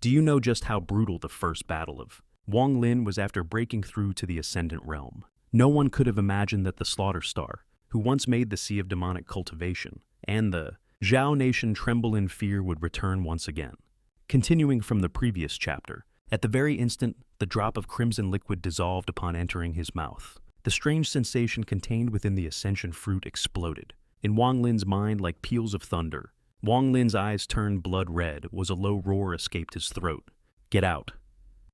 Do you know just how brutal the first battle of Wang Lin was after breaking through to the Ascendant realm? No one could have imagined that the Slaughter Star, who once made the Sea of Demonic Cultivation, and the Zhao Nation tremble in fear would return once again. Continuing from the previous chapter, at the very instant the drop of crimson liquid dissolved upon entering his mouth, the strange sensation contained within the Ascension fruit exploded. In Wang Lin's mind, like peals of thunder, Wang Lin's eyes turned blood red, was a low roar escaped his throat. "Get out."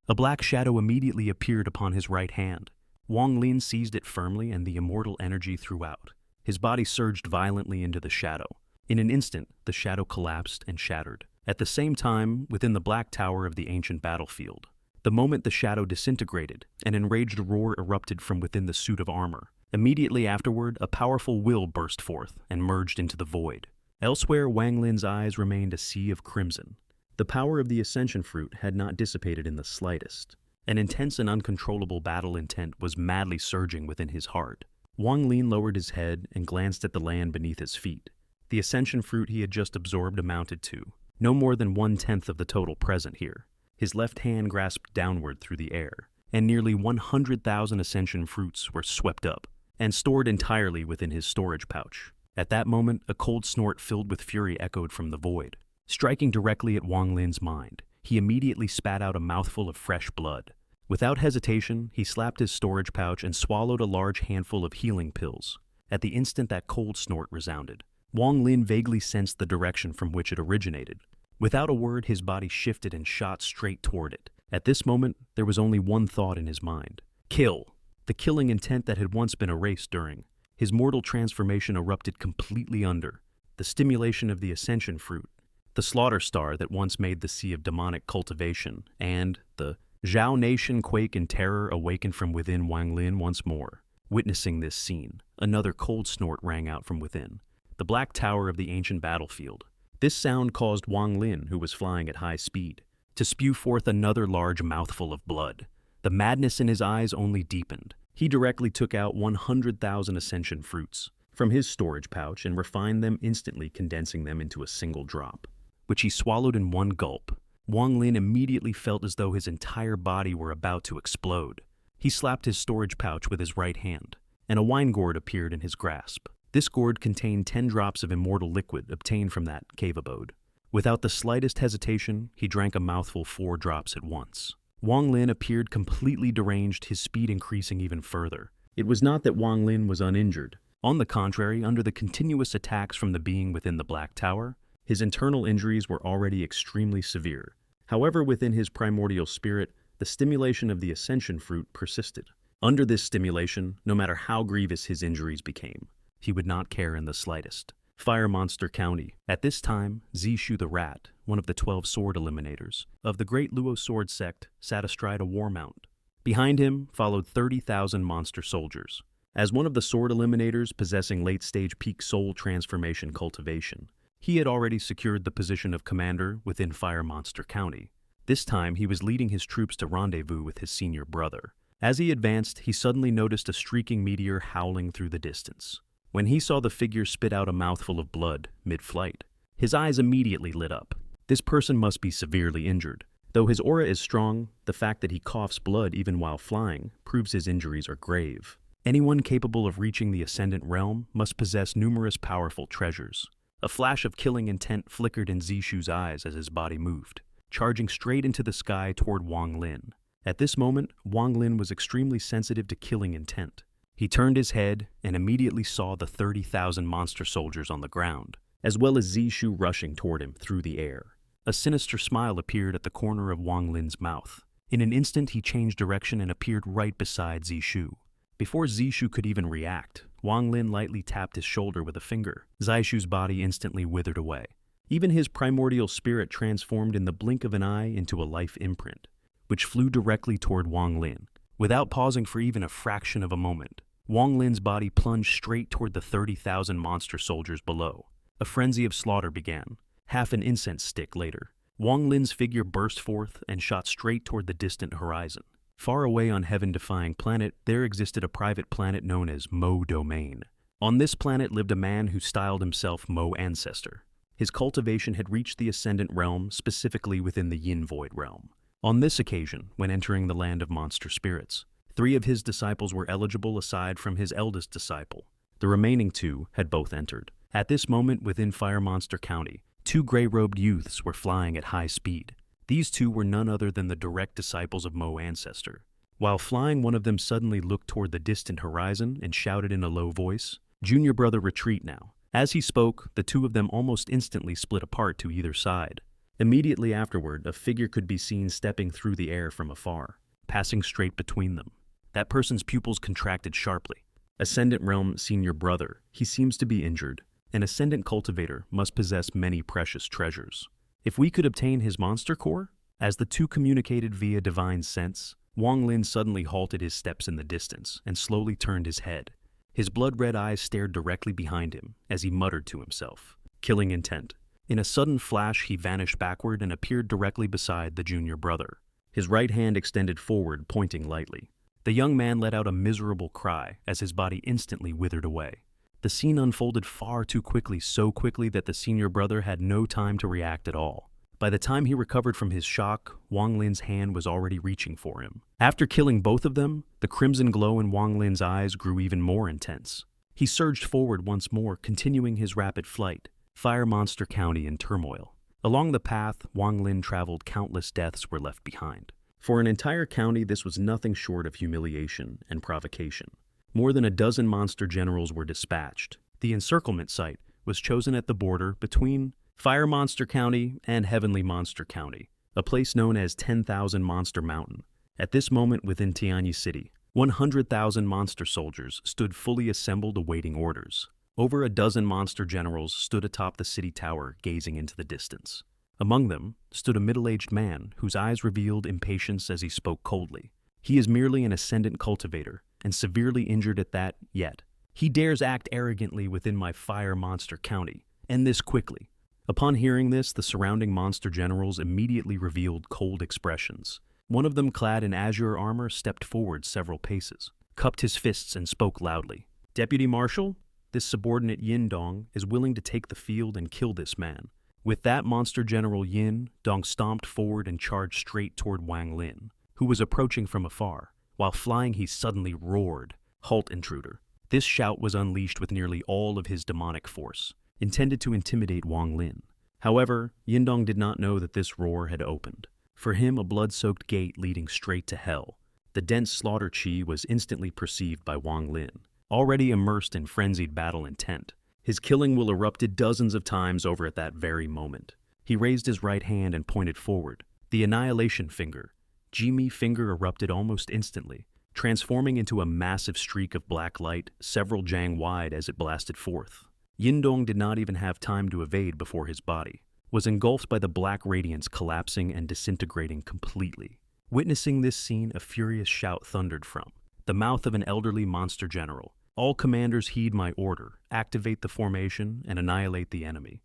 A black shadow immediately appeared upon his right hand. Wang Lin seized it firmly and the immortal energy threw out. His body surged violently into the shadow. In an instant, the shadow collapsed and shattered. At the same time, within the black tower of the ancient battlefield, the moment the shadow disintegrated, an enraged roar erupted from within the suit of armor. Immediately afterward, a powerful will burst forth and merged into the void. Elsewhere, Wang Lin's eyes remained a sea of crimson. The power of the Ascension fruit had not dissipated in the slightest. An intense and uncontrollable battle intent was madly surging within his heart. Wang Lin lowered his head and glanced at the land beneath his feet. The Ascension fruit he had just absorbed amounted to no more than 1/10 of the total present here. His left hand grasped downward through the air, and nearly 100,000 Ascension fruits were swept up and stored entirely within his storage pouch. At that moment, a cold snort filled with fury echoed from the void. Striking directly at Wang Lin's mind, he immediately spat out a mouthful of fresh blood. Without hesitation, he slapped his storage pouch and swallowed a large handful of healing pills. At the instant that cold snort resounded, Wang Lin vaguely sensed the direction from which it originated. Without a word, his body shifted and shot straight toward it. At this moment, there was only one thought in his mind: kill. The killing intent that had once been erased during his mortal transformation erupted completely under the stimulation of the Ascension fruit. The Slaughter Star that once made the Sea of Demonic Cultivation, and the Zhao Nation quake in terror awakened from within Wang Lin once more. Witnessing this scene, another cold snort rang out from within the black tower of the ancient battlefield. This sound caused Wang Lin, who was flying at high speed, to spew forth another large mouthful of blood. The madness in his eyes only deepened. He directly took out 100,000 Ascension fruits from his storage pouch and refined them, instantly condensing them into a single drop, which he swallowed in one gulp. Wang Lin immediately felt as though his entire body were about to explode. He slapped his storage pouch with his right hand, and a wine gourd appeared in his grasp. This gourd contained 10 drops of immortal liquid obtained from that cave abode. Without the slightest hesitation, he drank a mouthful 4 drops at once. Wang Lin appeared completely deranged, his speed increasing even further. It was not that Wang Lin was uninjured. On the contrary, under the continuous attacks from the being within the Black Tower, his internal injuries were already extremely severe. However, within his primordial spirit, the stimulation of the Ascension fruit persisted. Under this stimulation, no matter how grievous his injuries became, he would not care in the slightest. Fire Monster County. At this time, Zishu the Rat, one of the 12 sword eliminators of the Great Luo Sword Sect, sat astride a war mount. Behind him followed 30,000 monster soldiers. As one of the sword eliminators possessing late-stage peak soul transformation cultivation, he had already secured the position of commander within Fire Monster County. This time, he was leading his troops to rendezvous with his senior brother. As he advanced, he suddenly noticed a streaking meteor howling through the distance. When he saw the figure spit out a mouthful of blood mid-flight, his eyes immediately lit up. This person must be severely injured. Though his aura is strong, the fact that he coughs blood even while flying proves his injuries are grave. Anyone capable of reaching the Ascendant realm must possess numerous powerful treasures. A flash of killing intent flickered in Zishu's eyes as his body moved, charging straight into the sky toward Wang Lin. At this moment, Wang Lin was extremely sensitive to killing intent. He turned his head and immediately saw the 30,000 monster soldiers on the ground, as well as Zishu rushing toward him through the air. A sinister smile appeared at the corner of Wang Lin's mouth. In an instant, he changed direction and appeared right beside Zishu. Before Zishu could even react, Wang Lin lightly tapped his shoulder with a finger. Zishu's body instantly withered away. Even his primordial spirit transformed in the blink of an eye into a life imprint, which flew directly toward Wang Lin. Without pausing for even a fraction of a moment, Wang Lin's body plunged straight toward the 30,000 monster soldiers below. A frenzy of slaughter began. Half an incense stick later, Wang Lin's figure burst forth and shot straight toward the distant horizon. Far away on heaven-defying planet, there existed a private planet known as Mo Domain. On this planet lived a man who styled himself Mo Ancestor. His cultivation had reached the Ascendant realm, specifically within the Yin Void realm. On this occasion, when entering the land of monster spirits, 3 of his disciples were eligible aside from his eldest disciple. The remaining 2 had both entered. At this moment, within Fire Monster County, 2 gray-robed youths were flying at high speed. These 2 were none other than the direct disciples of Mo Ancestor. While flying, one of them suddenly looked toward the distant horizon and shouted in a low voice, "Junior brother, retreat now." As he spoke, the 2 of them almost instantly split apart to either side. Immediately afterward, a figure could be seen stepping through the air from afar, passing straight between them. That person's pupils contracted sharply. Ascendant Realm Senior Brother, he seems to be injured. An Ascendant Cultivator must possess many precious treasures. If we could obtain his monster core? As the 2 communicated via divine sense, Wang Lin suddenly halted his steps in the distance and slowly turned his head. His blood-red eyes stared directly behind him as he muttered to himself, "Killing intent." In a sudden flash, he vanished backward and appeared directly beside the junior brother. His right hand extended forward, pointing lightly. The young man let out a miserable cry as his body instantly withered away. The scene unfolded far too quickly, so quickly that the senior brother had no time to react at all. By the time he recovered from his shock, Wang Lin's hand was already reaching for him. After killing both of them, the crimson glow in Wang Lin's eyes grew even more intense. He surged forward once more, continuing his rapid flight. Fire Monster County in turmoil. Along the path Wang Lin traveled, countless deaths were left behind. For an entire county, this was nothing short of humiliation and provocation. More than a dozen monster generals were dispatched. The encirclement site was chosen at the border between Fire Monster County and Heavenly Monster County, a place known as 10,000 Monster Mountain. At this moment within Tianyi City, 100,000 monster soldiers stood fully assembled awaiting orders. Over a dozen monster generals stood atop the city tower, gazing into the distance. Among them stood a middle-aged man whose eyes revealed impatience as he spoke coldly. He is merely an Ascendant Cultivator, and severely injured at that, yet. He dares act arrogantly within my Fire Monster County, and this quickly. Upon hearing this, the surrounding monster generals immediately revealed cold expressions. One of them, clad in azure armor, stepped forward several paces, cupped his fists, and spoke loudly. "Deputy Marshal, this subordinate Yin Dong is willing to take the field and kill this man." With that, Monster General Yin Dong stomped forward and charged straight toward Wang Lin, who was approaching from afar. While flying, he suddenly roared, "Halt, intruder." This shout was unleashed with nearly all of his demonic force, intended to intimidate Wang Lin. However, Yindong did not know that this roar had opened. For him, a blood-soaked gate leading straight to hell. The dense slaughter chi was instantly perceived by Wang Lin, already immersed in frenzied battle intent. His killing will erupted dozens of times over at that very moment. He raised his right hand and pointed forward. The Annihilation Finger, Jimi Finger, erupted almost instantly, transforming into a massive streak of black light several jang wide as it blasted forth. Yindong did not even have time to evade before his body was engulfed by the black radiance, collapsing and disintegrating completely. Witnessing this scene, a furious shout thundered from the mouth of an elderly monster general. "All commanders heed my order. Activate the formation and annihilate the enemy."